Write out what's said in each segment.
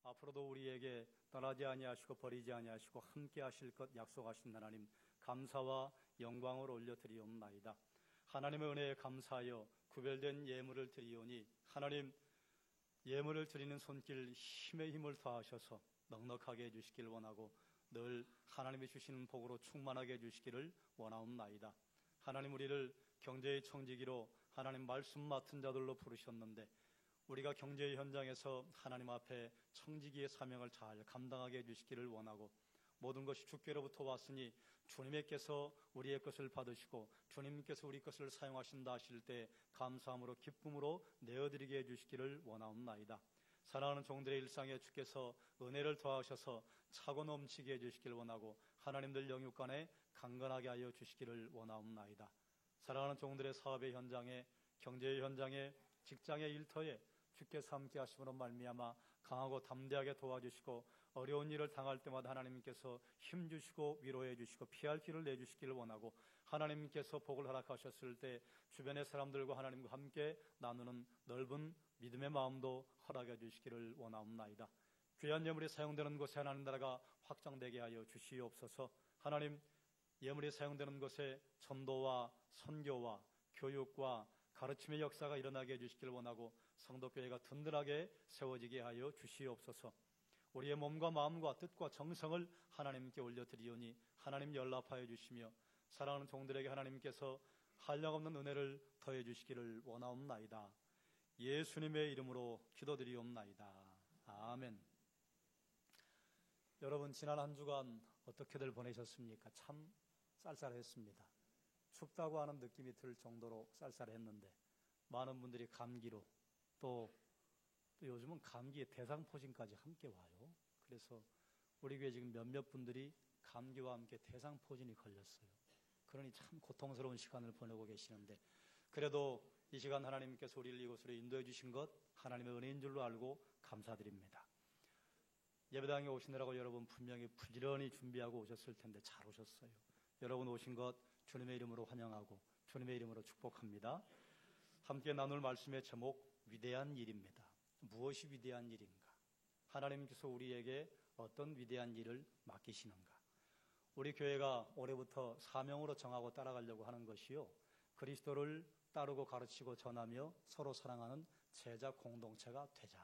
앞으로도 우리에게 떠나지 아니하시고 버리지 아니하시고 함께 하실 것 약속하신 하나님, 감사와 영광을 올려드리옵나이다. 하나님의 은혜에 감사하여 구별된 예물을 드리오니 하나님, 예물을 드리는 손길 힘에 힘을 더하셔서 넉넉하게 해주시길 원하고 늘 하나님이 주시는 복으로 충만하게 해주시기를 원하옵나이다. 하나님, 우리를 경제의 청지기로 하나님 말씀 맡은 자들로 부르셨는데 우리가 경제의 현장에서 하나님 앞에 청지기의 사명을 잘 감당하게 해주시기를 원하고, 모든 것이 주께로부터 왔으니 주님께서 우리의 것을 받으시고 주님께서 우리 것을 사용하신다 하실 때 감사함으로 기쁨으로 내어드리게 해주시기를 원하옵나이다. 사랑하는 종들의 일상에 주께서 은혜를 더하셔서 차고 넘치게 해주시기를 원하고 하나님들 영육간에 강건하게 하여 주시기를 원하옵나이다. 사랑하는 종들의 사업의 현장에, 경제의 현장에, 직장의 일터에 주께서 함께 하심으로 말미암아 강하고 담대하게 도와주시고 어려운 일을 당할 때마다 하나님께서 힘주시고 위로해 주시고 피할 길을 내주시기를 원하고, 하나님께서 복을 허락하셨을 때 주변의 사람들과 하나님과 함께 나누는 넓은 믿음의 마음도 허락해 주시기를 원하옵나이다. 귀한 예물이 사용되는 곳에 하나님 나라가 확장되게 하여 주시옵소서. 하나님, 예물이 사용되는 곳에 전도와 선교와 교육과 가르침의 역사가 일어나게 해주시길 원하고 성도교회가 든든하게 세워지게 하여 주시옵소서. 우리의 몸과 마음과 뜻과 정성을 하나님께 올려드리오니 하나님 연락하여 주시며 사랑하는 종들에게 하나님께서 한량없는 은혜를 더해 주시기를 원하옵나이다. 예수님의 이름으로 기도드리옵나이다. 아멘. 여러분, 지난 한 주간 어떻게들 보내셨습니까? 참 쌀쌀했습니다. 춥다고 하는 느낌이 들 정도로 쌀쌀했는데 많은 분들이 감기로, 또 요즘은 감기의 대상포진까지 함께 와요. 그래서 우리 교회 지금 몇몇 분들이 감기와 함께 대상포진이 걸렸어요. 그러니 참 고통스러운 시간을 보내고 계시는데, 그래도 이 시간 하나님께서 우리를 이곳으로 인도해 주신 것 하나님의 은혜인 줄로 알고 감사드립니다. 예배당에 오시느라고 여러분 분명히 부지런히 준비하고 오셨을 텐데 잘 오셨어요. 여러분 오신 것 주님의 이름으로 환영하고 주님의 이름으로 축복합니다. 함께 나눌 말씀의 제목, 위대한 일입니다. 무엇이 위대한 일인가? 하나님께서 우리에게 어떤 위대한 일을 맡기시는가? 우리 교회가 올해부터 사명으로 정하고 따라가려고 하는 것이요, 그리스도를 따르고 가르치고 전하며 서로 사랑하는 제자 공동체가 되자.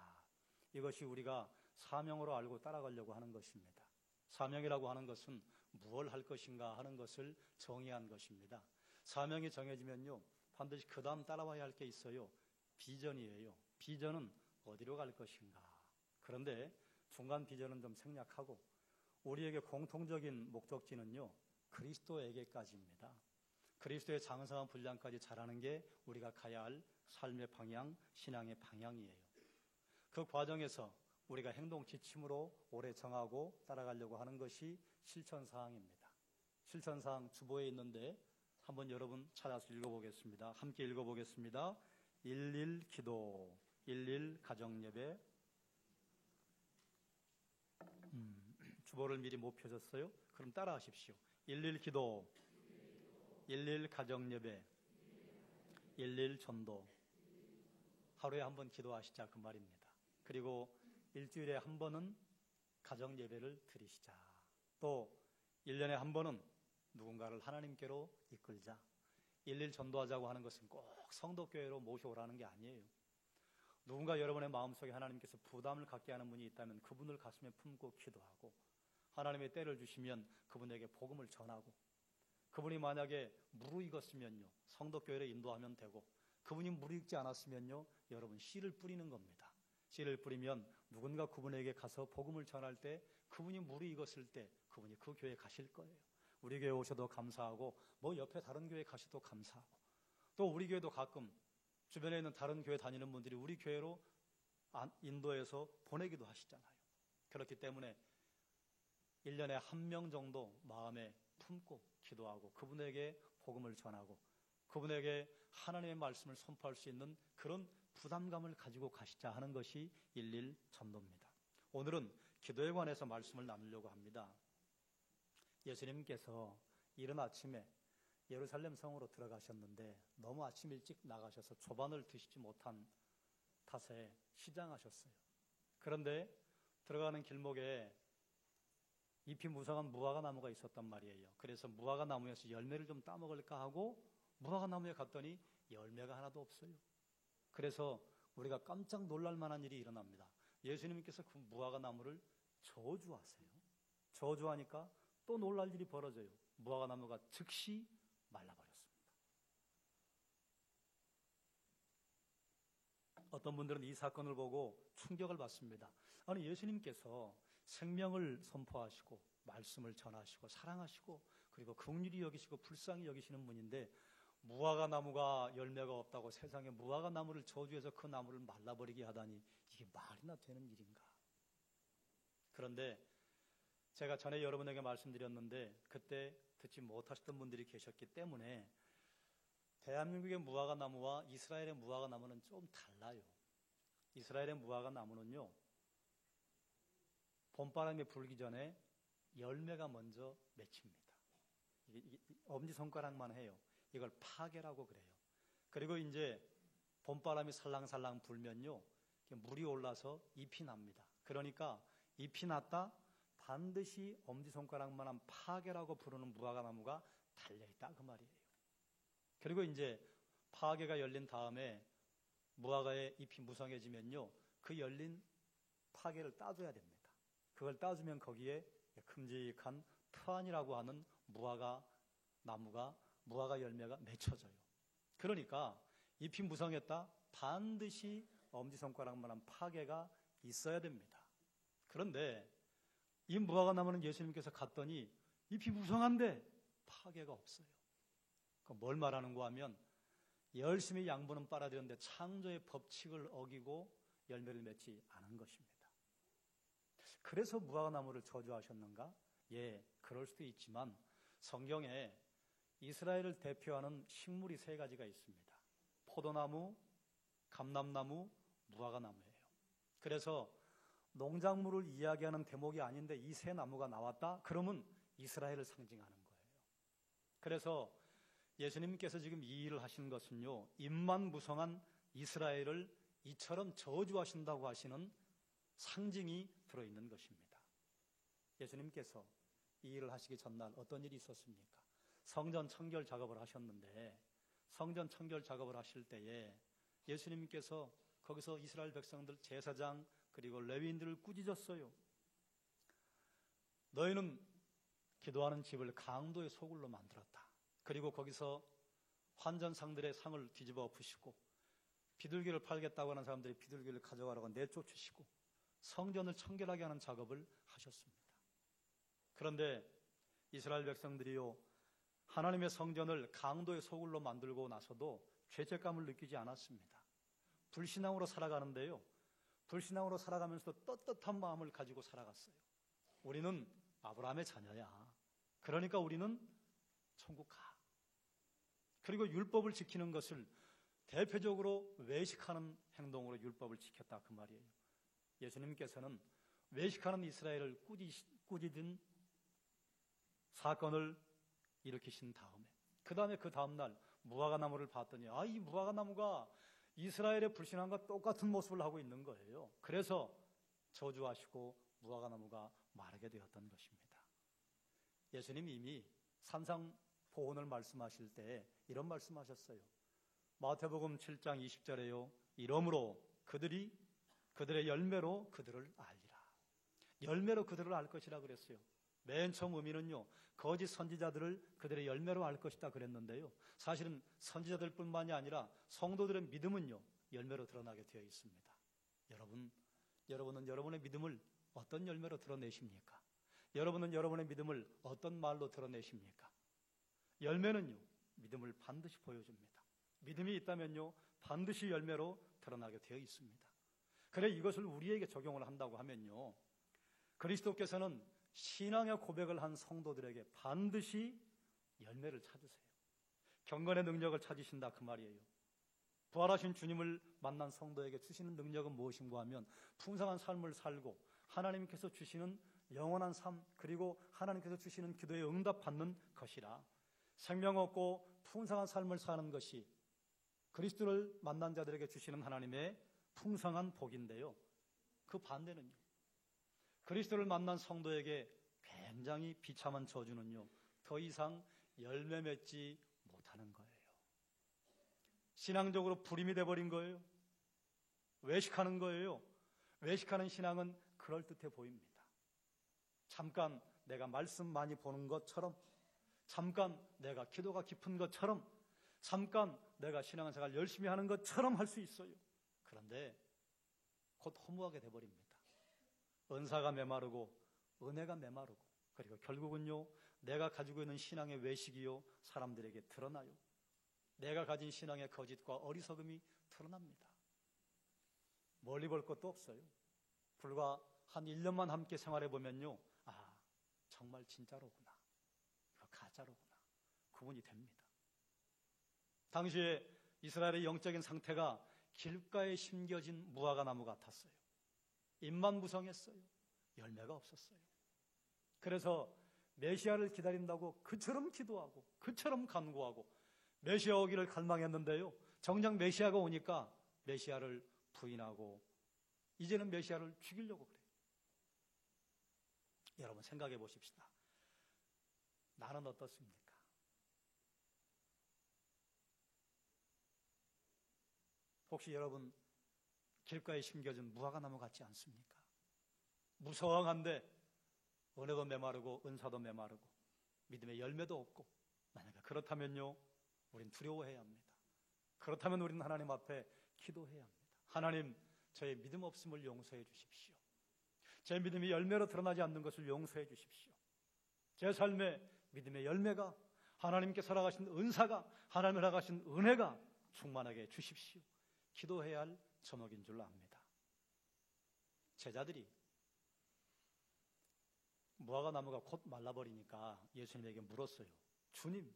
이것이 우리가 사명으로 알고 따라가려고 하는 것입니다. 사명이라고 하는 것은 무엇을 할 것인가 하는 것을 정의한 것입니다. 사명이 정해지면요, 반드시 그 다음 따라와야 할 게 있어요. 비전이에요. 비전은 어디로 갈 것인가. 그런데 중간 비전은 좀 생략하고 우리에게 공통적인 목적지는요, 그리스도에게까지입니다. 그리스도의 장성한 분량까지 자라는 게 우리가 가야 할 삶의 방향, 신앙의 방향이에요. 그 과정에서 우리가 행동 지침으로 오래 정하고 따라가려고 하는 것이 실천사항입니다. 실천사항 주보에 있는데 한번 여러분 찾아서 읽어보겠습니다. 함께 읽어보겠습니다. 11 기도, 11 가정예배. 주보를 미리 못 펴셨어요? 그럼 따라 하십시오. 11 기도, 11 가정예배, 11 전도. 하루에 한 번 기도하시자 그 말입니다. 그리고 일주일에 한 번은 가정예배를 드리시자. 또 1년에 한 번은 누군가를 하나님께로 이끌자. 11 전도하자고 하는 것은 꼭 성도교회로 모셔오라는 게 아니에요. 누군가 여러분의 마음속에 하나님께서 부담을 갖게 하는 분이 있다면 그분을 가슴에 품고 기도하고, 하나님의 때를 주시면 그분에게 복음을 전하고, 그분이 만약에 무르익었으면요, 성도교회를 인도하면 되고, 그분이 무르익지 않았으면요, 여러분 씨를 뿌리는 겁니다. 씨를 뿌리면 누군가 그분에게 가서 복음을 전할 때, 그분이 무르익었을 때 그분이 그 교회에 가실 거예요. 우리 교회 오셔도 감사하고 옆에 다른 교회 가셔도 감사하고, 또 우리 교회도 가끔 주변에 있는 다른 교회 다니는 분들이 우리 교회로 인도해서 보내기도 하시잖아요. 그렇기 때문에 1년에 한 명 정도 마음에 품고 기도하고 그분에게 복음을 전하고 그분에게 하나님의 말씀을 선포할 수 있는 그런 부담감을 가지고 가시자 하는 것이 11 전도입니다. 오늘은 기도에 관해서 말씀을 나누려고 합니다. 예수님께서 이른 아침에 예루살렘 성으로 들어가셨는데 너무 아침 일찍 나가셔서 조반을 드시지 못한 탓에 시장하셨어요. 그런데 들어가는 길목에 잎이 무성한 무화과 나무가 있었단 말이에요. 그래서 무화과 나무에서 열매를 좀 따먹을까 하고 무화과 나무에 갔더니 열매가 하나도 없어요. 그래서 우리가 깜짝 놀랄 만한 일이 일어납니다. 예수님께서 그 무화과 나무를 저주하세요. 저주하니까 또 놀랄 일이 벌어져요. 무화과 나무가 즉시 말라버렸습니다. 어떤 분들은 이 사건을 보고 충격을 받습니다. 아니, 예수님께서 생명을 선포하시고 말씀을 전하시고 사랑하시고 그리고 긍휼히 여기시고 불쌍히 여기시는 분인데 무화과 나무가 열매가 없다고 세상에 무화과 나무를 저주해서 그 나무를 말라버리게 하다니 이게 말이나 되는 일인가? 그런데 제가 전에 여러분에게 말씀드렸는데 그때 듣지 못하셨던 분들이 계셨기 때문에 대한민국의 무화과 나무와 이스라엘의 무화과 나무는 좀 달라요. 이스라엘의 무화과 나무는요, 봄바람이 불기 전에 열매가 먼저 맺힙니다. 엄지손가락만 해요. 이걸 파괴라고 그래요. 그리고 이제 봄바람이 살랑살랑 불면요, 물이 올라서 잎이 납니다. 그러니까 잎이 났다 반드시 엄지손가락만한 파괴라고 부르는 무화과 나무가 달려있다 그 말이에요. 그리고 이제 파괴가 열린 다음에 무화과의 잎이 무성해지면요, 그 열린 파괴를 따줘야 됩니다. 그걸 따주면 거기에 큼직한 트안이라고 하는 무화과 나무가 무화과 열매가 맺혀져요. 그러니까 잎이 무성했다 반드시 엄지손가락만한 파괴가 있어야 됩니다. 그런데 이 무화과 나무는 예수님께서 갔더니 잎이 무성한데 파괴가 없어요. 뭘 말하는가 하면 열심히 양분은 빨아들였는데 창조의 법칙을 어기고 열매를 맺지 않은 것입니다. 그래서 무화과 나무를 저주하셨는가? 예, 그럴 수도 있지만 성경에 이스라엘을 대표하는 식물이 3가지가 있습니다. 포도나무, 감람나무, 무화과 나무예요. 그래서 농작물을 이야기하는 대목이 아닌데 이 3나무가 나왔다? 그러면 이스라엘을 상징하는 거예요. 그래서 예수님께서 지금 이 일을 하신 것은요, 잎만 무성한 이스라엘을 이처럼 저주하신다고 하시는 상징이 들어있는 것입니다. 예수님께서 이 일을 하시기 전날 어떤 일이 있었습니까? 성전 청결 작업을 하셨는데 성전 청결 작업을 하실 때에 예수님께서 거기서 이스라엘 백성들 제사장 그리고 레위인들을 꾸짖었어요. 너희는 기도하는 집을 강도의 소굴로 만들었다. 그리고 거기서 환전상들의 상을 뒤집어 엎으시고 비둘기를 팔겠다고 하는 사람들이 비둘기를 가져가라고 내쫓으시고 성전을 청결하게 하는 작업을 하셨습니다. 그런데 이스라엘 백성들이요, 하나님의 성전을 강도의 소굴로 만들고 나서도 죄책감을 느끼지 않았습니다. 불신앙으로 살아가는데요, 불신앙으로 살아가면서도 떳떳한 마음을 가지고 살아갔어요. 우리는 아브라함의 자녀야. 그러니까 우리는 천국 가. 그리고 율법을 지키는 것을 대표적으로 외식하는 행동으로 율법을 지켰다 그 말이에요. 예수님께서는 외식하는 이스라엘을 꾸짖은 사건을 일으키신 다음에 그 다음날 무화과 나무를 봤더니 이 무화과 나무가 이스라엘의 불신앙과 똑같은 모습을 하고 있는 거예요. 그래서 저주하시고 무화과 나무가 마르게 되었던 것입니다. 예수님이 이미 산상보훈을 말씀하실 때 이런 말씀하셨어요. 마태복음 7장 20절에요. 이러므로 그들의 열매로 그들을 알리라. 열매로 그들을 알 것이라 그랬어요. 맨 처음 의미는요, 거짓 선지자들을 그들의 열매로 알 것이다 그랬는데요, 사실은 선지자들 뿐만이 아니라 성도들의 믿음은요, 열매로 드러나게 되어 있습니다. 여러분은 여러분의 믿음을 어떤 열매로 드러내십니까? 여러분은 여러분의 믿음을 어떤 말로 드러내십니까? 열매는요, 믿음을 반드시 보여줍니다. 믿음이 있다면요, 반드시 열매로 드러나게 되어 있습니다. 그래 이것을 우리에게 적용을 한다고 하면요, 그리스도께서는 신앙의 고백을 한 성도들에게 반드시 열매를 찾으세요. 경건의 능력을 찾으신다 그 말이에요. 부활하신 주님을 만난 성도에게 주시는 능력은 무엇인가 하면 풍성한 삶을 살고 하나님께서 주시는 영원한 삶, 그리고 하나님께서 주시는 기도에 응답받는 것이라. 생명 없고 풍성한 삶을 사는 것이 그리스도를 만난 자들에게 주시는 하나님의 풍성한 복인데요, 그 반대는요, 그리스도를 만난 성도에게 굉장히 비참한 저주는요, 더 이상 열매 맺지 못하는 거예요. 신앙적으로 불임이 돼버린 거예요. 외식하는 거예요. 외식하는 신앙은 그럴듯해 보입니다. 잠깐 내가 말씀 많이 보는 것처럼, 잠깐 내가 기도가 깊은 것처럼, 잠깐 내가 신앙생활 열심히 하는 것처럼 할 수 있어요. 그런데 곧 허무하게 돼버립니다. 은사가 메마르고 은혜가 메마르고, 그리고 결국은요, 내가 가지고 있는 신앙의 외식이요, 사람들에게 드러나요. 내가 가진 신앙의 거짓과 어리석음이 드러납니다. 멀리 볼 것도 없어요. 불과 한 1년만 함께 생활해 보면요, 아, 정말 진짜로구나, 이거 가짜로구나, 구분이 됩니다. 당시에 이스라엘의 영적인 상태가 길가에 심겨진 무화과 나무 같았어요. 잎만 무성했어요. 열매가 없었어요. 그래서 메시아를 기다린다고 그처럼 기도하고 그처럼 간구하고 메시아 오기를 갈망했는데요, 정작 메시아가 오니까 메시아를 부인하고 이제는 메시아를 죽이려고 그래요. 여러분 생각해 보십시다. 나는 어떻습니까? 혹시 여러분 길가에 심겨진 무화과 나무 같지 않습니까? 무성한데 은혜도 메마르고 은사도 메마르고 믿음의 열매도 없고, 만약에 그렇다면요, 우린 두려워해야 합니다. 그렇다면 우리는 하나님 앞에 기도해야 합니다. 하나님, 저의 믿음 없음을 용서해 주십시오. 제 믿음이 열매로 드러나지 않는 것을 용서해 주십시오. 제 삶의 믿음의 열매가, 하나님께 살아가신 은사가, 하나님을 살아가신 은혜가 충만하게 주십시오. 기도해야 할 저녁인 줄 압니다. 제자들이 무화과 나무가 곧 말라버리니까 예수님에게 물었어요. 주님,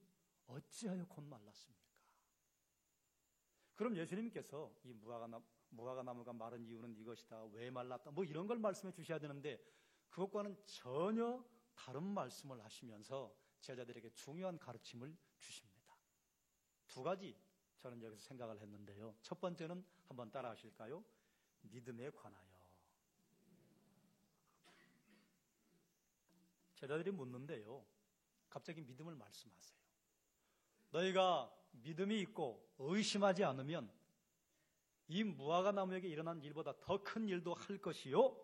어찌하여 곧 말랐습니까? 그럼 예수님께서 이 무화과 나무가 마른 이유는 이것이다, 왜 말랐다, 뭐 이런 걸 말씀해 주셔야 되는데, 그것과는 전혀 다른 말씀을 하시면서 제자들에게 중요한 가르침을 주십니다. 두 가지 저는 여기서 생각을 했는데요. 첫 번째는 한번 따라 하실까요? 믿음에 관하여. 제자들이 묻는데요, 갑자기 믿음을 말씀하세요. 너희가 믿음이 있고 의심하지 않으면 이 무화과 나무에게 일어난 일보다 더 큰 일도 할 것이요,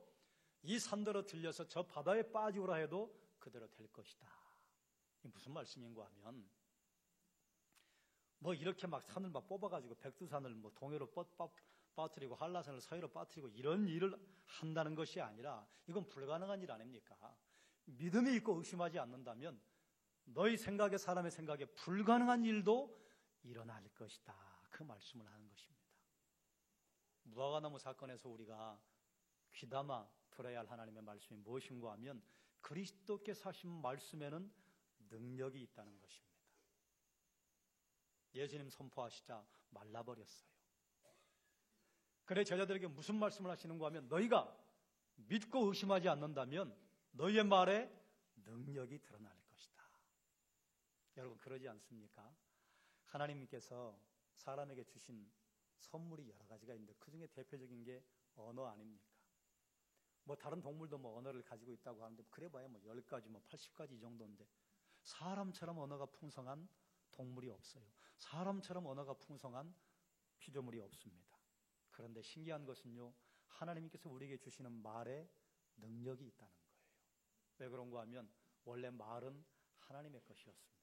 이 산더러 들려서 저 바다에 빠지오라 해도 그대로 될 것이다. 이게 무슨 말씀인가 하면, 뭐 이렇게 막 산을 막 뽑아가지고 백두산을 뭐 동해로 빠뜨리고 한라산을 서해로 빠뜨리고 이런 일을 한다는 것이 아니라, 이건 불가능한 일 아닙니까? 믿음이 있고 의심하지 않는다면 너희 생각에, 사람의 생각에 불가능한 일도 일어날 것이다, 그 말씀을 하는 것입니다. 무화과나무 사건에서 우리가 귀담아 들어야 할 하나님의 말씀이 무엇인가 하면, 그리스도께서 하신 말씀에는 능력이 있다는 것입니다. 예수님 선포하시자 말라버렸어요. 그래 제자들에게 무슨 말씀을 하시는가 하면, 너희가 믿고 의심하지 않는다면 너희의 말에 능력이 드러날 것이다. 여러분 그러지 않습니까? 하나님께서 사람에게 주신 선물이 여러 가지가 있는데 그 중에 대표적인 게 언어 아닙니까? 뭐 다른 동물도 뭐 언어를 가지고 있다고 하는데 그래봐야 뭐 10가지 뭐 80가지 이 정도인데, 사람처럼 언어가 풍성한 동물이 없어요. 사람처럼 언어가 풍성한 피조물이 없습니다. 그런데 신기한 것은요, 하나님께서 우리에게 주시는 말에 능력이 있다는 거예요. 왜 그런가 하면, 원래 말은 하나님의 것이었습니다.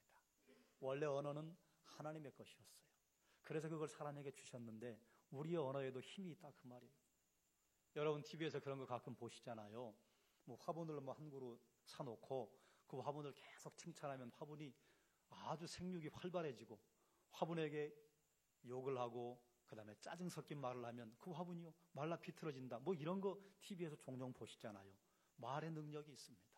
원래 언어는 하나님의 것이었어요. 그래서 그걸 사람에게 주셨는데 우리의 언어에도 힘이 있다, 그 말이에요. 여러분 TV에서 그런 거 가끔 보시잖아요. 뭐 화분을 뭐 한 그루 사놓고 그 화분을 계속 칭찬하면 화분이 아주 생육이 활발해지고, 화분에게 욕을 하고 그 다음에 짜증 섞인 말을 하면 그 화분이요 말라 비틀어진다, 뭐 이런 거 TV에서 종종 보시잖아요. 말의 능력이 있습니다.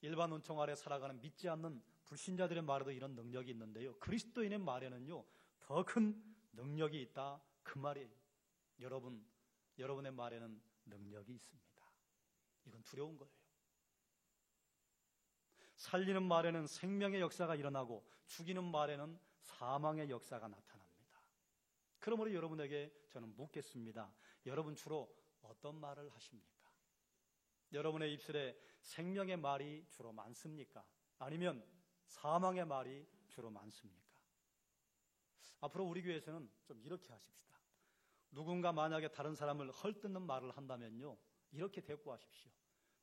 일반 은총 아래 살아가는 믿지 않는 불신자들의 말에도 이런 능력이 있는데요, 그리스도인의 말에는요 더 큰 능력이 있다, 그 말이에요. 여러분의 말에는 능력이 있습니다. 이건 두려운 거예요. 살리는 말에는 생명의 역사가 일어나고 죽이는 말에는 사망의 역사가 나타납니다. 그러므로 여러분에게 저는 묻겠습니다. 여러분 주로 어떤 말을 하십니까? 여러분의 입술에 생명의 말이 주로 많습니까? 아니면 사망의 말이 주로 많습니까? 앞으로 우리 교회에서는 좀 이렇게 하십시다. 누군가 만약에 다른 사람을 헐뜯는 말을 한다면요, 이렇게 대꾸하십시오.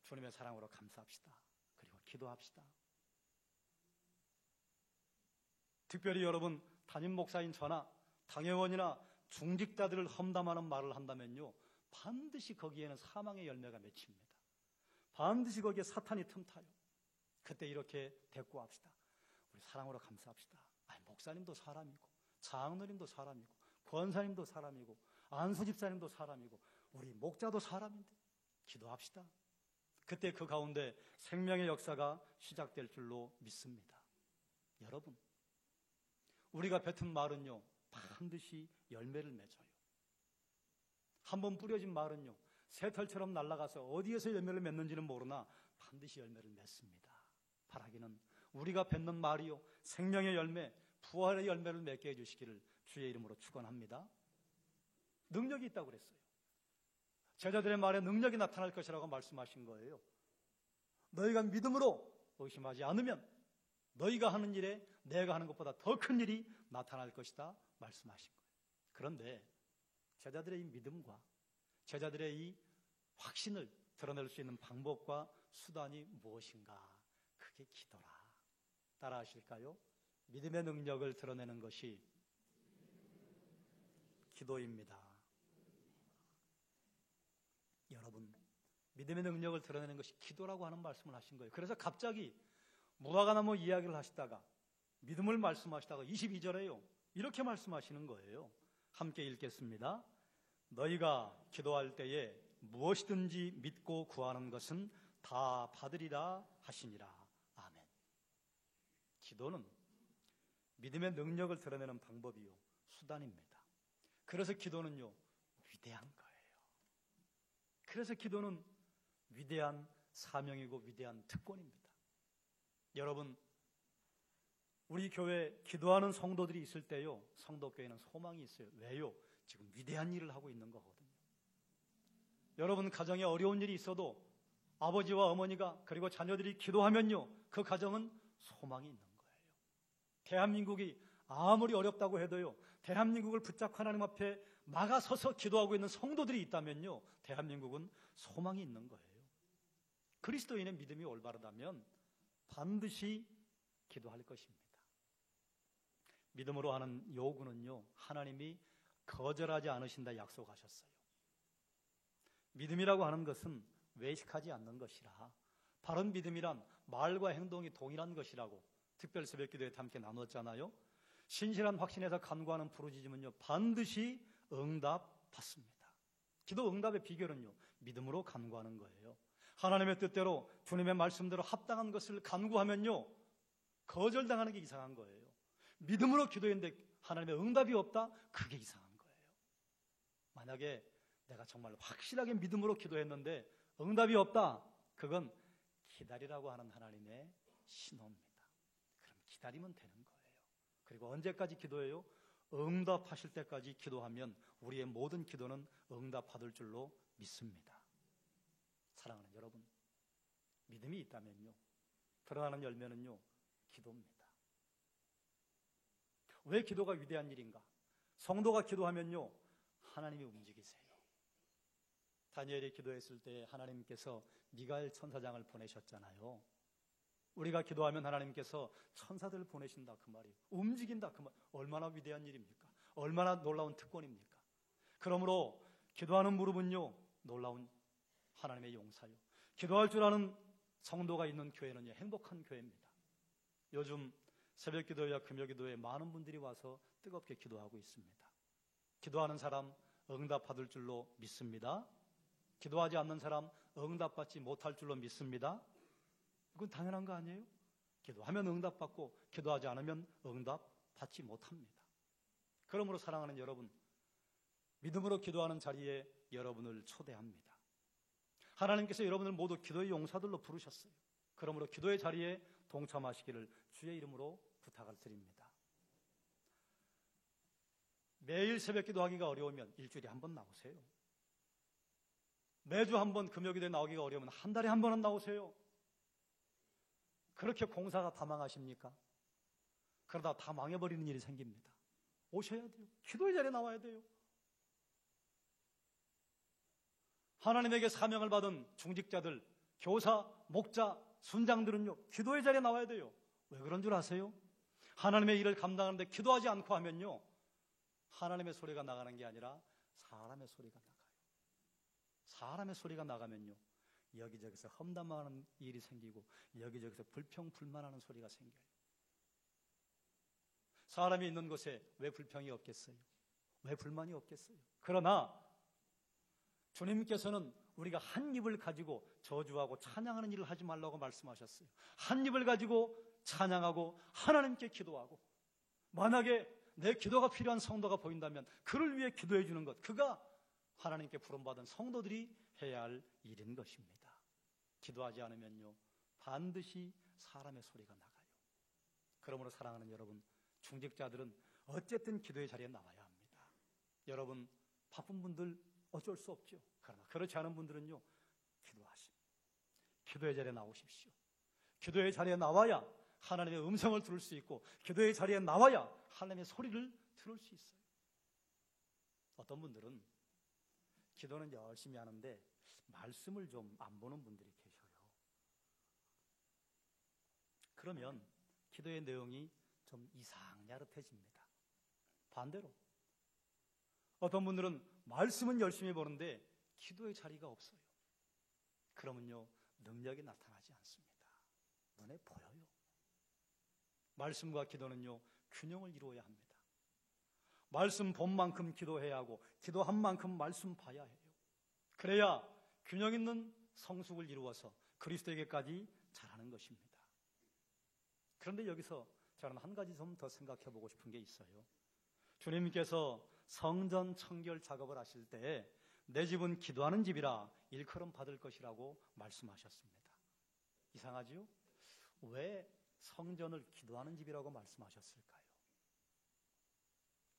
주님의 사랑으로 감사합시다. 그리고 기도합시다. 특별히 여러분, 담임 목사인 저나 당회원이나 중직자들을 험담하는 말을 한다면요, 반드시 거기에는 사망의 열매가 맺힙니다. 반드시 거기에 사탄이 틈타요. 그때 이렇게 대꾸합시다. 우리 사랑으로 감사합시다. 아니, 목사님도 사람이고, 장로님도 사람이고, 권사님도 사람이고, 안수집사님도 사람이고, 우리 목자도 사람인데 기도합시다. 그때 그 가운데 생명의 역사가 시작될 줄로 믿습니다. 여러분, 우리가 뱉은 말은요, 반드시 열매를 맺어요. 한번 뿌려진 말은요, 새털처럼 날아가서 어디에서 열매를 맺는지는 모르나 반드시 열매를 맺습니다. 바라기는 우리가 뱉는 말이요, 생명의 열매, 부활의 열매를 맺게 해주시기를 주의 이름으로 축원합니다. 능력이 있다고 그랬어요. 제자들의 말에 능력이 나타날 것이라고 말씀하신 거예요. 너희가 믿음으로 의심하지 않으면 너희가 하는 일에 내가 하는 것보다 더 큰 일이 나타날 것이다 말씀하신 거예요. 그런데 제자들의 이 믿음과 제자들의 이 확신을 드러낼 수 있는 방법과 수단이 무엇인가? 그게 기도라. 따라 하실까요? 믿음의 능력을 드러내는 것이 기도입니다. 여러분, 믿음의 능력을 드러내는 것이 기도라고 하는 말씀을 하신 거예요. 그래서 갑자기 무화과나무 이야기를 하시다가 믿음을 말씀하시다가 22절에요, 이렇게 말씀하시는 거예요. 함께 읽겠습니다. 너희가 기도할 때에 무엇이든지 믿고 구하는 것은 다 받으리라 하시니라. 아멘. 기도는 믿음의 능력을 드러내는 방법이요, 수단입니다. 그래서 기도는요, 위대한 거예요. 그래서 기도는 위대한 사명이고 위대한 특권입니다. 여러분, 우리 교회에 기도하는 성도들이 있을 때요, 성도교회는 소망이 있어요. 왜요? 지금 위대한 일을 하고 있는 거거든요. 여러분 가정에 어려운 일이 있어도 아버지와 어머니가 그리고 자녀들이 기도하면요, 그 가정은 소망이 있는 거예요. 대한민국이 아무리 어렵다고 해도요, 대한민국을 붙잡고 하나님 앞에 막아서서 기도하고 있는 성도들이 있다면요, 대한민국은 소망이 있는 거예요. 그리스도인의 믿음이 올바르다면 반드시 기도할 것입니다. 믿음으로 하는 요구는요, 하나님이 거절하지 않으신다 약속하셨어요. 믿음이라고 하는 것은 외식하지 않는 것이라, 바른 믿음이란 말과 행동이 동일한 것이라고 특별 새벽기도에 함께 나눴잖아요. 신실한 확신에서 간구하는 부르짖음은요, 반드시 응답 받습니다. 기도 응답의 비결은요, 믿음으로 간구하는 거예요. 하나님의 뜻대로 주님의 말씀대로 합당한 것을 간구하면요, 거절당하는 게 이상한 거예요. 믿음으로 기도했는데 하나님의 응답이 없다? 그게 이상한 거예요. 만약에 내가 정말 확실하게 믿음으로 기도했는데 응답이 없다? 그건 기다리라고 하는 하나님의 신호입니다. 그럼 기다리면 되는 거예요. 그리고 언제까지 기도해요? 응답하실 때까지 기도하면 우리의 모든 기도는 응답받을 줄로 믿습니다. 사랑하는 여러분, 믿음이 있다면요, 드러나는 열매는요, 기도입니다. 왜 기도가 위대한 일인가? 성도가 기도하면요, 하나님이 움직이세요. 다니엘이 기도했을 때 하나님께서 미가엘 천사장을 보내셨잖아요. 우리가 기도하면 하나님께서 천사들을 보내신다 그 말이에요. 움직인다 그 말. 얼마나 위대한 일입니까? 얼마나 놀라운 특권입니까? 그러므로 기도하는 무릎은요, 놀라운 하나님의 용사요, 기도할 줄 아는 성도가 있는 교회는요, 행복한 교회입니다. 요즘 새벽기도와 금요기도에 많은 분들이 와서 뜨겁게 기도하고 있습니다. 기도하는 사람 응답받을 줄로 믿습니다. 기도하지 않는 사람 응답받지 못할 줄로 믿습니다. 이건 당연한 거 아니에요? 기도하면 응답받고 기도하지 않으면 응답받지 못합니다. 그러므로 사랑하는 여러분, 믿음으로 기도하는 자리에 여러분을 초대합니다. 하나님께서 여러분을 모두 기도의 용사들로 부르셨어요. 그러므로 기도의 자리에 동참하시기를 주의 이름으로 부탁을 드립니다. 매일 새벽 기도하기가 어려우면 일주일에 한 번 나오세요. 매주 한 번 금요기도에 나오기가 어려우면 한 달에 한 번은 나오세요. 그렇게 공사가 다 망하십니까? 그러다 다 망해버리는 일이 생깁니다. 오셔야 돼요. 기도의 자리에 나와야 돼요. 하나님에게 사명을 받은 중직자들, 교사, 목자, 순장들은요, 기도의 자리에 나와야 돼요. 왜 그런 줄 아세요? 하나님의 일을 감당하는데 기도하지 않고 하면요, 하나님의 소리가 나가는 게 아니라 사람의 소리가 나가요. 사람의 소리가 나가면요, 여기저기서 험담하는 일이 생기고 여기저기서 불평불만하는 소리가 생겨요. 사람이 있는 곳에 왜 불평이 없겠어요? 왜 불만이 없겠어요? 그러나 주님께서는 우리가 한 입을 가지고 저주하고 찬양하는 일을 하지 말라고 말씀하셨어요. 한 입을 가지고 찬양하고 하나님께 기도하고, 만약에 내 기도가 필요한 성도가 보인다면 그를 위해 기도해 주는 것, 그가 하나님께 부름받은 성도들이 해야 할 일인 것입니다. 기도하지 않으면요, 반드시 사람의 소리가 나가요. 그러므로 사랑하는 여러분, 중직자들은 어쨌든 기도의 자리에 나와야 합니다. 여러분, 바쁜 분들 어쩔 수 없죠. 그러나 그렇지 않은 분들은요, 기도의 자리에 나오십시오. 기도의 자리에 나와야 하나님의 음성을 들을 수 있고, 기도의 자리에 나와야 하나님의 소리를 들을 수 있어요. 어떤 분들은 기도는 열심히 하는데 말씀을 좀 안 보는 분들이 계셔요. 그러면 기도의 내용이 좀 이상야릇해집니다. 반대로 어떤 분들은 말씀은 열심히 보는데 기도의 자리가 없어요. 그러면요, 능력이 나타나지 않습니다. 눈에 보여요. 말씀과 기도는요, 균형을 이루어야 합니다. 말씀 본 만큼 기도해야 하고, 기도한 만큼 말씀 봐야 해요. 그래야 균형 있는 성숙을 이루어서 그리스도에게까지 자라는 것입니다. 그런데 여기서 저는 한 가지 좀 더 생각해 보고 싶은 게 있어요. 주님께서 성전 청결 작업을 하실 때 내 집은 기도하는 집이라 일컬음 받을 것이라고 말씀하셨습니다. 이상하지요? 왜 성전을 기도하는 집이라고 말씀하셨을까요?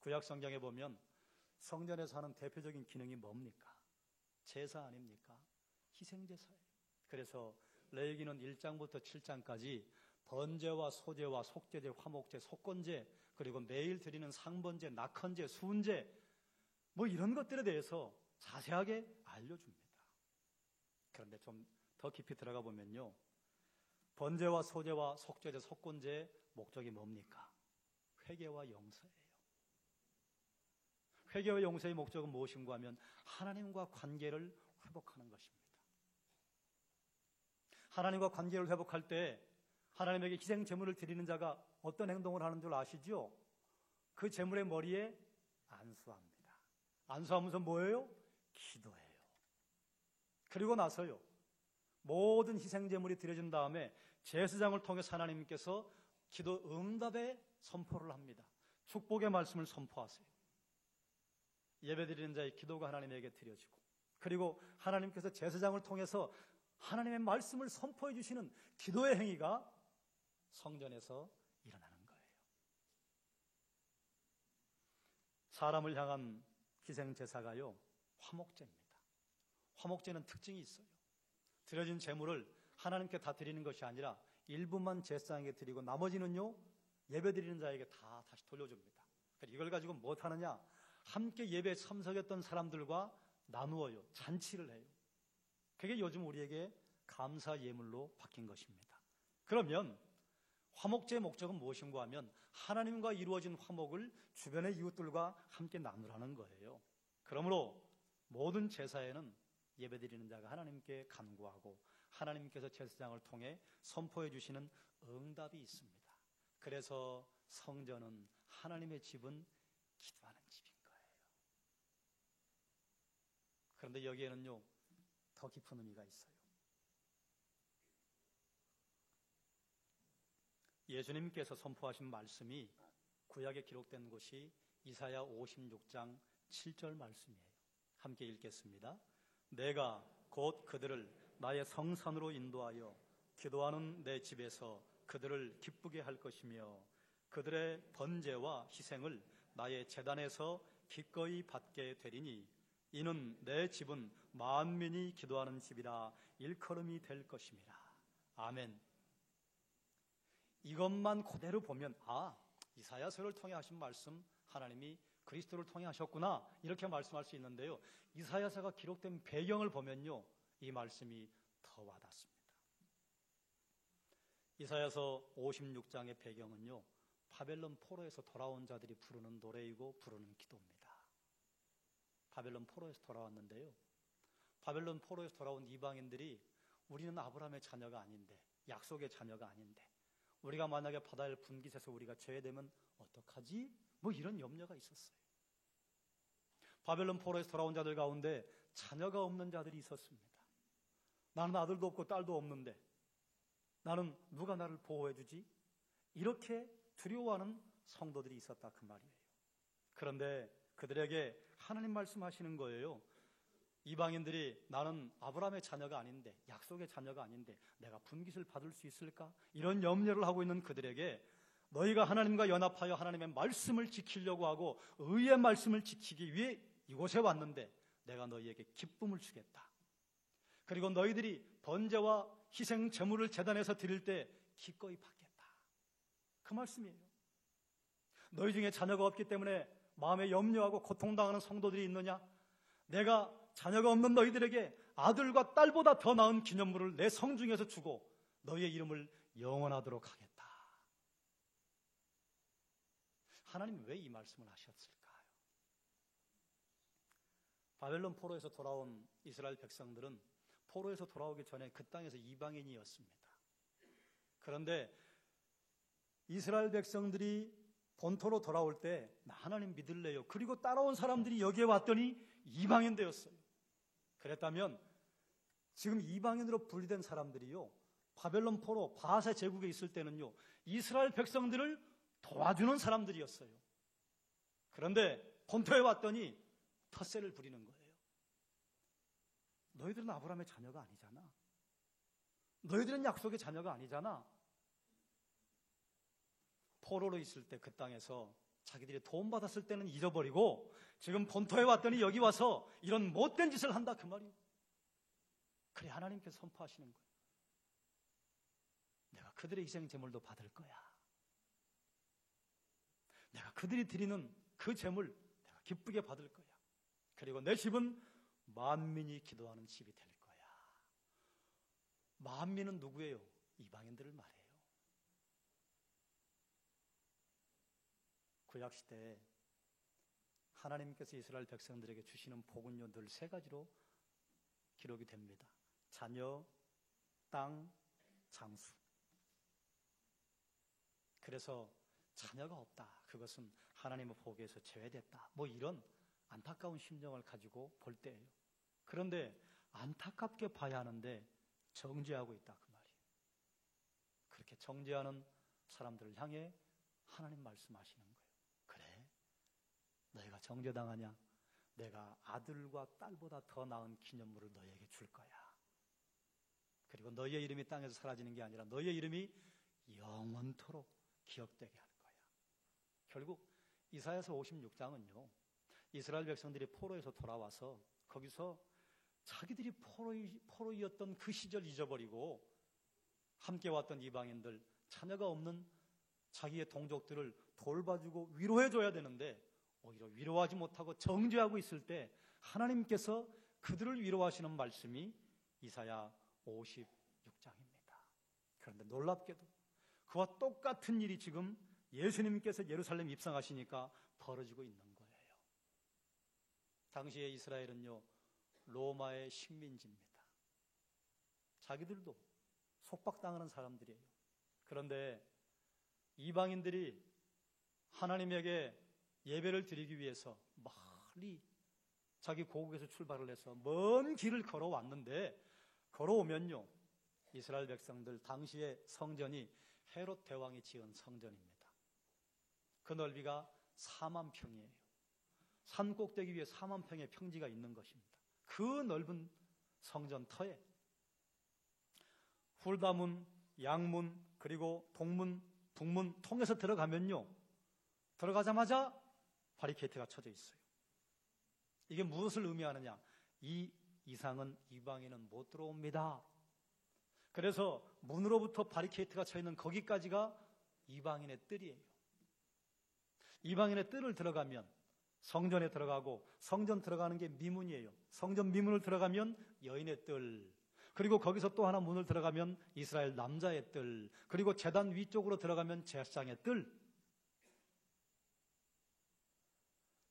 구약 성경에 보면 성전에서 하는 대표적인 기능이 뭡니까? 제사 아닙니까? 희생제사예요. 그래서 레위기는 1장부터 7장까지 번제와 소제와 속제제, 화목제, 속건제, 그리고 매일 드리는 상번제, 낙헌제, 수은제, 뭐 이런 것들에 대해서 자세하게 알려줍니다. 그런데 좀 더 깊이 들어가 보면요, 번제와 소제와 속제제, 속건제의 목적이 뭡니까? 회개와 용서예요. 회개와 용서의 목적은 무엇인가 하면 하나님과 관계를 회복하는 것입니다. 하나님과 관계를 회복할 때 하나님에게 희생 제물을 드리는 자가 어떤 행동을 하는 줄 아시죠? 그 제물의 머리에 안수합니다. 안수하면서 뭐예요? 기도해요. 그리고 나서요, 모든 희생 제물이 드려진 다음에 제사장을 통해서 하나님께서 기도 응답의 선포를 합니다. 축복의 말씀을 선포하세요. 예배드리는 자의 기도가 하나님에게 드려지고, 그리고 하나님께서 제사장을 통해서 하나님의 말씀을 선포해 주시는 기도의 행위가 성전에서 일어나는 거예요. 사람을 향한 희생 제사가요, 화목제입니다. 화목제는 특징이 있어요. 드려진 제물을 하나님께 다 드리는 것이 아니라 일부만 제사장에게 드리고 나머지는요, 예배드리는 자에게 다 다시 돌려줍니다. 이걸 가지고 무엇하느냐? 함께 예배에 참석했던 사람들과 나누어요. 잔치를 해요. 그게 요즘 우리에게 감사 예물로 바뀐 것입니다. 그러면 화목제의 목적은 무엇인가 하면 하나님과 이루어진 화목을 주변의 이웃들과 함께 나누라는 거예요. 그러므로 모든 제사에는 예배드리는 자가 하나님께 간구하고 하나님께서 제사장을 통해 선포해 주시는 응답이 있습니다. 그래서 성전은, 하나님의 집은 기도하는 집인 거예요. 그런데 여기에는요, 더 깊은 의미가 있어요. 예수님께서 선포하신 말씀이 구약에 기록된 곳이 이사야 56장 7절 말씀이에요. 함께 읽겠습니다. 내가 곧 그들을 나의 성산으로 인도하여 기도하는 내 집에서 그들을 기쁘게 할 것이며 그들의 번제와 희생을 나의 제단에서 기꺼이 받게 되리니 이는 내 집은 만민이 기도하는 집이라 일컬음이 될 것입니다. 아멘. 이것만 그대로 보면 이사야서를 통해 하신 말씀 하나님이 그리스도를 통해 하셨구나 이렇게 말씀할 수 있는데요, 이사야서가 기록된 배경을 보면요, 이 말씀이 더 와닿습니다. 이사야서 56장의 배경은요, 바벨론 포로에서 돌아온 자들이 부르는 노래이고 부르는 기도입니다. 바벨론 포로에서 돌아왔는데요, 바벨론 포로에서 돌아온 이방인들이 우리는 아브라함의 자녀가 아닌데, 약속의 자녀가 아닌데, 우리가 만약에 바다를 분깃해서 우리가 죄되면 어떡하지? 뭐 이런 염려가 있었어요. 바벨론 포로에서 돌아온 자들 가운데 자녀가 없는 자들이 있었습니다. 나는 아들도 없고 딸도 없는데 나는 누가 나를 보호해 주지? 이렇게 두려워하는 성도들이 있었다 그 말이에요. 그런데 그들에게 하나님 말씀하시는 거예요. 이방인들이 나는 아브라함의 자녀가 아닌데, 약속의 자녀가 아닌데 내가 분깃을 받을 수 있을까? 이런 염려를 하고 있는 그들에게 너희가 하나님과 연합하여 하나님의 말씀을 지키려고 하고 의의 말씀을 지키기 위해 이곳에 왔는데 내가 너희에게 기쁨을 주겠다. 그리고 너희들이 번제와 희생 제물을 제단에서 드릴 때 기꺼이 받겠다. 그 말씀이에요. 너희 중에 자녀가 없기 때문에 마음에 염려하고 고통당하는 성도들이 있느냐? 내가 자녀가 없는 너희들에게 아들과 딸보다 더 나은 기념물을 내 성중에서 주고 너희의 이름을 영원하도록 하겠다. 하나님 왜 이 말씀을 하셨을까요? 바벨론 포로에서 돌아온 이스라엘 백성들은 포로에서 돌아오기 전에 그 땅에서 이방인이었습니다. 그런데 이스라엘 백성들이 본토로 돌아올 때 나 하나님 믿을래요. 그리고 따라온 사람들이 여기에 왔더니 이방인 되었어요. 그랬다면 지금 이방인으로 분리된 사람들이요, 바벨론 포로 바하세 제국에 있을 때는요, 이스라엘 백성들을 도와주는 사람들이었어요. 그런데 본토에 왔더니 텃세를 부리는 거예요. 너희들은 아브라함의 자녀가 아니잖아. 너희들은 약속의 자녀가 아니잖아. 포로로 있을 때 그 땅에서 자기들이 도움받았을 때는 잊어버리고 지금 본토에 왔더니 여기 와서 이런 못된 짓을 한다 그 말이에요. 그래 하나님께서 선포하시는 거예요. 내가 그들의 희생 제물도 받을 거야. 내가 그들이 드리는 그 제물 내가 기쁘게 받을 거야. 그리고 내 집은 만민이 기도하는 집이 될 거야. 만민은 누구예요? 이방인들을 말해요. 구약시대에 하나님께서 이스라엘 백성들에게 주시는 복은요, 늘 세 가지로 기록이 됩니다. 자녀, 땅, 장수. 그래서 자녀가 없다, 그것은 하나님의 보기에서 제외됐다, 뭐 이런 안타까운 심정을 가지고 볼 때예요. 그런데 안타깝게 봐야 하는데 정죄하고 있다 그 말이에요. 그렇게 정죄하는 사람들을 향해 하나님 말씀하시는 거예요. 그래, 너희가 정죄당하냐? 내가 아들과 딸보다 더 나은 기념물을 너희에게 줄 거야. 그리고 너희의 이름이 땅에서 사라지는 게 아니라 너희의 이름이 영원토록 기억되게 할 거야. 결국 이사야서 56장은요, 이스라엘 백성들이 포로에서 돌아와서 거기서 자기들이 포로이었던 그 시절 잊어버리고 함께 왔던 이방인들, 자녀가 없는 자기의 동족들을 돌봐주고 위로해줘야 되는데 오히려 위로하지 못하고 정죄하고 있을 때 하나님께서 그들을 위로하시는 말씀이 이사야 56장입니다. 그런데 놀랍게도 그와 똑같은 일이 지금 예수님께서 예루살렘 입성하시니까 벌어지고 있는 거예요. 당시에 이스라엘은요, 로마의 식민지입니다. 자기들도 속박당하는 사람들이에요. 그런데 이방인들이 하나님에게 예배를 드리기 위해서 멀리 자기 고국에서 출발을 해서 먼 길을 걸어왔는데, 걸어오면요, 이스라엘 백성들 당시의 성전이 헤롯 대왕이 지은 성전입니다. 그 넓이가 4만 평이에요. 산 꼭대기 위에 4만 평의 평지가 있는 것입니다. 그 넓은 성전터에 훌다문, 양문, 그리고 동문, 북문 통해서 들어가면요, 들어가자마자 바리케이트가 쳐져 있어요. 이게 무엇을 의미하느냐? 이 이상은 이방인은 못 들어옵니다. 그래서 문으로부터 바리케이트가 쳐 있는 거기까지가 이방인의 뜰이에요. 이방인의 뜰을 들어가면 성전에 들어가고, 성전 들어가는 게 미문이에요. 성전 미문을 들어가면 여인의 뜰, 그리고 거기서 또 하나 문을 들어가면 이스라엘 남자의 뜰, 그리고 제단 위쪽으로 들어가면 제사장의 뜰.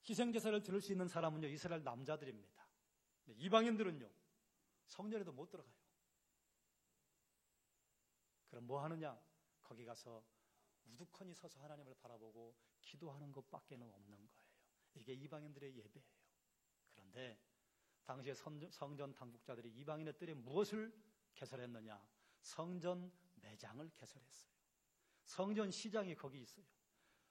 희생제사를 드릴 수 있는 사람은요, 이스라엘 남자들입니다. 이방인들은요, 성전에도 못 들어가요. 그럼 뭐 하느냐? 거기 가서 우두커니 서서 하나님을 바라보고 기도하는 것밖에는 없는 거예요. 이게 이방인들의 예배예요. 그런데 당시에 성전 당국자들이 이방인의 뜰에 무엇을 개설했느냐? 성전 매장을 개설했어요. 성전 시장이 거기 있어요.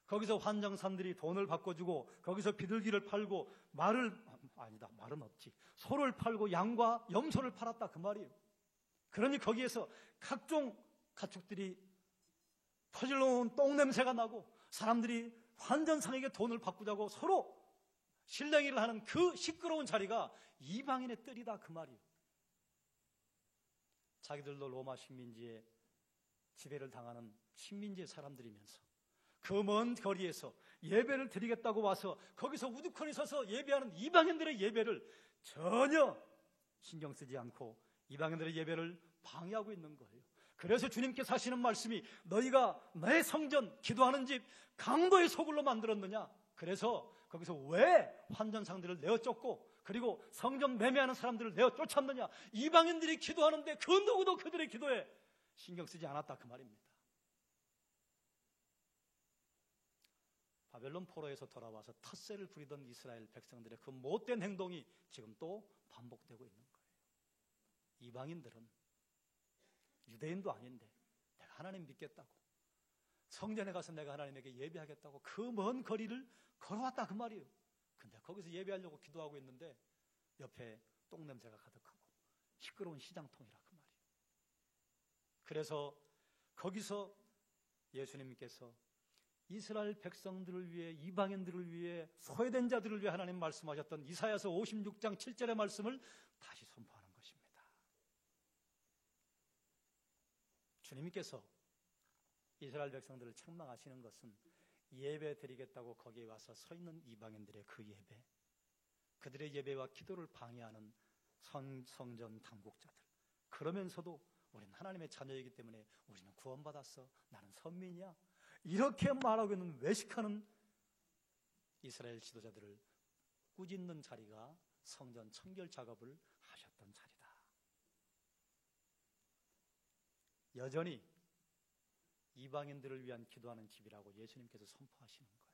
거기서 환장산들이 돈을 바꿔주고, 거기서 비둘기를 팔고, 말은 없지, 소를 팔고 양과 염소를 팔았다 그 말이에요. 그러니 거기에서 각종 가축들이 퍼질러 놓은 똥냄새가 나고, 사람들이 환전상에게 돈을 바꾸자고 서로 실랭이를 하는 그 시끄러운 자리가 이방인의 뜰이다 그 말이에요. 자기들도 로마 식민지에 지배를 당하는 식민지의 사람들이면서 그 먼 거리에서 예배를 드리겠다고 와서 거기서 우두커니 서서 예배하는 이방인들의 예배를 전혀 신경 쓰지 않고 이방인들의 예배를 방해하고 있는 거예요. 그래서 주님께서 하시는 말씀이, 너희가 내 성전, 기도하는 집 강도의 소굴로 만들었느냐? 그래서 거기서 왜 환전상들을 내어 쫓고, 그리고 성전 매매하는 사람들을 내어 쫓았느냐? 이방인들이 기도하는데 그 누구도 그들의 기도에 신경 쓰지 않았다 그 말입니다. 바벨론 포로에서 돌아와서 텃세를 부리던 이스라엘 백성들의 그 못된 행동이 지금 또 반복되고 있는 거예요. 이방인들은 유대인도 아닌데 내가 하나님 믿겠다고, 성전에 가서 내가 하나님에게 예배하겠다고 그 먼 거리를 걸어왔다 그 말이에요. 근데 거기서 예배하려고 기도하고 있는데 옆에 똥냄새가 가득하고 시끄러운 시장통이라 그 말이에요. 그래서 거기서 예수님께서 이스라엘 백성들을 위해, 이방인들을 위해, 소외된 자들을 위해 하나님 말씀하셨던 이사야서 56장 7절의 말씀을 다시 선포하는 것입니다. 주님께서 이스라엘 백성들을 책망하시는 것은 예배 드리겠다고 거기에 와서 서 있는 이방인들의 그 예배, 그들의 예배와 기도를 방해하는 성전 당국자들, 그러면서도 우리는 하나님의 자녀이기 때문에 우리는 구원받았어, 나는 선민이야, 이렇게 말하고 있는 외식하는 이스라엘 지도자들을 꾸짖는 자리가 성전 청결 작업을 하셨던 자리다. 여전히 이방인들을 위한 기도하는 집이라고 예수님께서 선포하시는 거예요.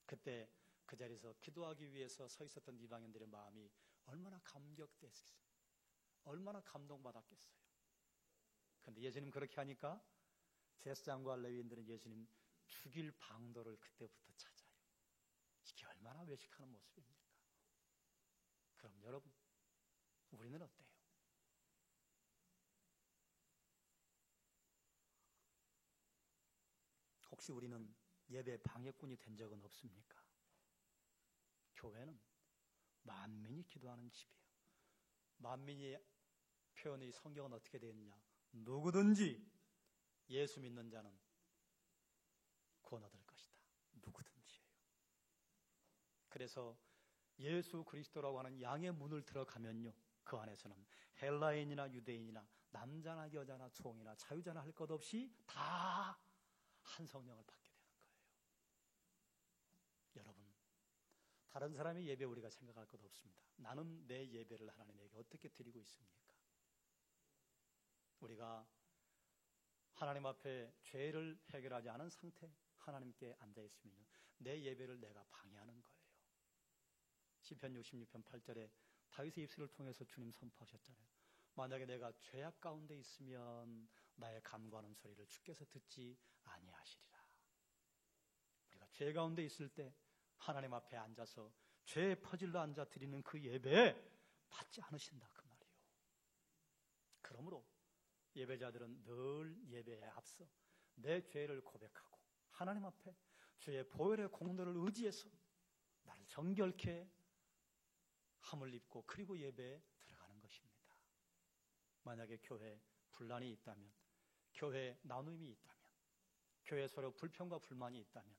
그때 그 자리에서 기도하기 위해서 서 있었던 이방인들의 마음이 얼마나 감격됐겠어요. 얼마나 감동받았겠어요. 그런데 예수님 그렇게 하니까 제사장과 레위인들은 예수님 죽일 방도를 그때부터 찾아요. 이게 얼마나 외식하는 모습입니까? 그럼 여러분, 우리는 어때요? 혹시 우리는 예배 방해꾼이 된 적은 없습니까? 교회는 만민이 기도하는 집이에요. 만민의 표현의 성경은 어떻게 되어 있느냐? 누구든지 예수 믿는 자는 구원 얻을 것이다. 누구든지예요. 그래서 예수 그리스도라고 하는 양의 문을 들어가면요, 그 안에서는 헬라인이나 유대인이나 남자나 여자나 종이나 자유자나 할 것 없이 다 한 성령을 받게 되는 거예요. 여러분, 다른 사람의 예배 우리가 생각할 것 없습니다. 나는 내 예배를 하나님에게 어떻게 드리고 있습니까? 우리가 하나님 앞에 죄를 해결하지 않은 상태, 하나님께 앉아있으면 내 예배를 내가 방해하는 거예요. 시편 66편 8절에 다윗의 입술을 통해서 주님 선포하셨잖아요. 만약에 내가 죄악 가운데 있으면 나의 간구하는 소리를 주께서 듣지 아니하시리라. 우리가 죄 가운데 있을 때 하나님 앞에 앉아서 죄에 퍼질러 앉아 드리는 그 예배 받지 않으신다 그 말이에요. 그러므로 예배자들은 늘 예배에 앞서 내 죄를 고백하고 하나님 앞에 주의 보혈의 공로를 의지해서 나를 정결케 함을 입고 그리고 예배에 들어가는 것입니다. 만약에 교회에 분란이 있다면, 교회에 나눔이 있다면, 교회에 서로 불평과 불만이 있다면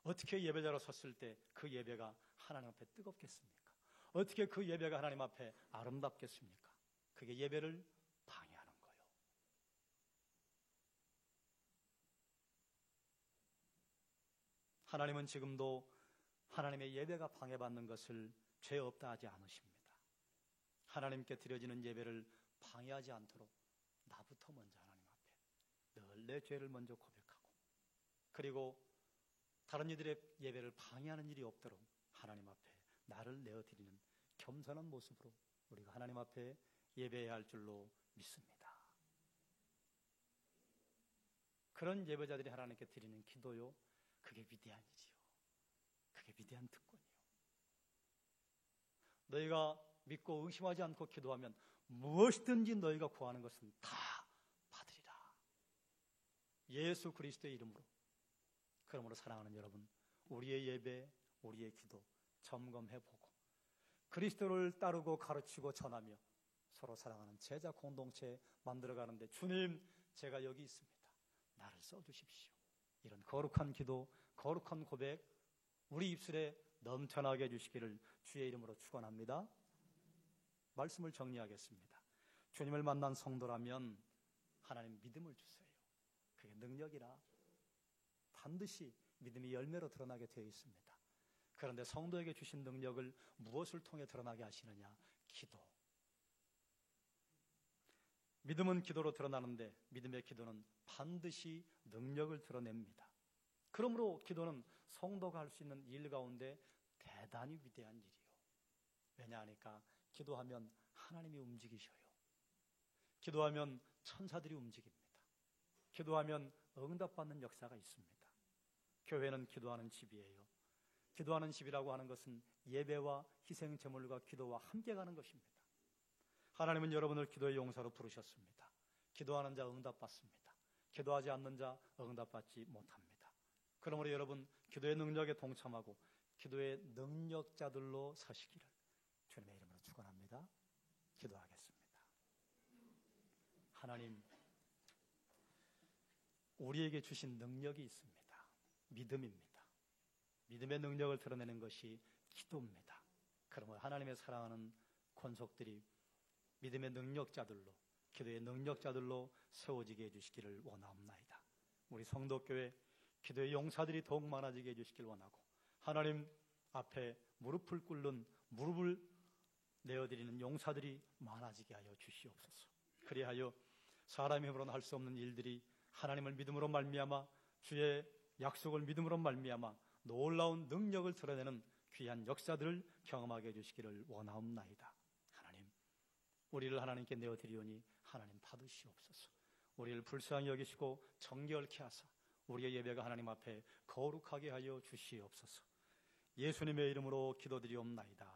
어떻게 예배자로 섰을 때 그 예배가 하나님 앞에 뜨겁겠습니까? 어떻게 그 예배가 하나님 앞에 아름답겠습니까? 그게 예배를 방해하는 거예요. 하나님은 지금도 하나님의 예배가 방해받는 것을 죄 없다 하지 않으십니다. 하나님께 드려지는 예배를 방해하지 않도록 나부터 먼저 하나님 앞에 늘 내 죄를 먼저 고백하고, 그리고 다른 이들의 예배를 방해하는 일이 없도록 하나님 앞에 나를 내어드리는 겸손한 모습으로 우리가 하나님 앞에 예배해야 할 줄로 믿습니다. 그런 예배자들이 하나님께 드리는 기도요, 그게 위대한 일이요, 그게 위대한 특권이요. 너희가 믿고 의심하지 않고 기도하면 무엇이든지 너희가 구하는 것은 다 받으리라. 예수 그리스도의 이름으로. 그러므로 사랑하는 여러분, 우리의 예배, 우리의 기도 점검해보고 그리스도를 따르고 가르치고 전하며 서로 사랑하는 제자 공동체 만들어가는데, 주님, 제가 여기 있습니다, 나를 써주십시오, 이런 거룩한 기도, 거룩한 고백 우리 입술에 넘쳐나게 해주시기를 주의 이름으로 축원합니다. 말씀을 정리하겠습니다. 주님을 만난 성도라면 하나님 믿음을 주세요. 그게 능력이라 반드시 믿음이 열매로 드러나게 되어 있습니다. 그런데 성도에게 주신 능력을 무엇을 통해 드러나게 하시느냐? 기도. 믿음은 기도로 드러나는데 믿음의 기도는 반드시 능력을 드러냅니다. 그러므로 기도는 성도가 할 수 있는 일 가운데 대단히 위대한 일이요. 왜냐하니까 기도하면 하나님이 움직이셔요. 기도하면 천사들이 움직입니다. 기도하면 응답받는 역사가 있습니다. 교회는 기도하는 집이에요. 기도하는 집이라고 하는 것은 예배와 희생 제물과 기도와 함께 가는 것입니다. 하나님은 여러분을 기도의 용사로 부르셨습니다. 기도하는 자 응답받습니다. 기도하지 않는 자 응답받지 못합니다. 그러므로 여러분, 기도의 능력에 동참하고 기도의 능력자들로 서시기를 주님의 이름으로 축원합니다. 기도하겠습니다. 하나님, 우리에게 주신 능력이 있습니다. 믿음입니다. 믿음의 능력을 드러내는 것이 기도입니다. 그러므로 하나님의 사랑하는 권속들이 믿음의 능력자들로, 기도의 능력자들로 세워지게 해주시기를 원하옵나이다. 우리 성도교회 기도의 용사들이 더욱 많아지게 해주시길 원하고, 하나님 앞에 무릎을 꿇는, 무릎을 내어드리는 용사들이 많아지게 하여 주시옵소서. 그리하여 사람의 힘으로는 할 수 없는 일들이 하나님을 믿음으로 말미암아, 주의 약속을 믿음으로 말미암아 놀라운 능력을 드러내는 귀한 역사들을 경험하게 해주시기를 원하옵나이다. 하나님, 우리를 하나님께 내어드리오니 하나님 받으시옵소서. 우리를 불쌍히 여기시고 정결케 하사 우리의 예배가 하나님 앞에 거룩하게 하여 주시옵소서. 예수님의 이름으로 기도드리옵나이다.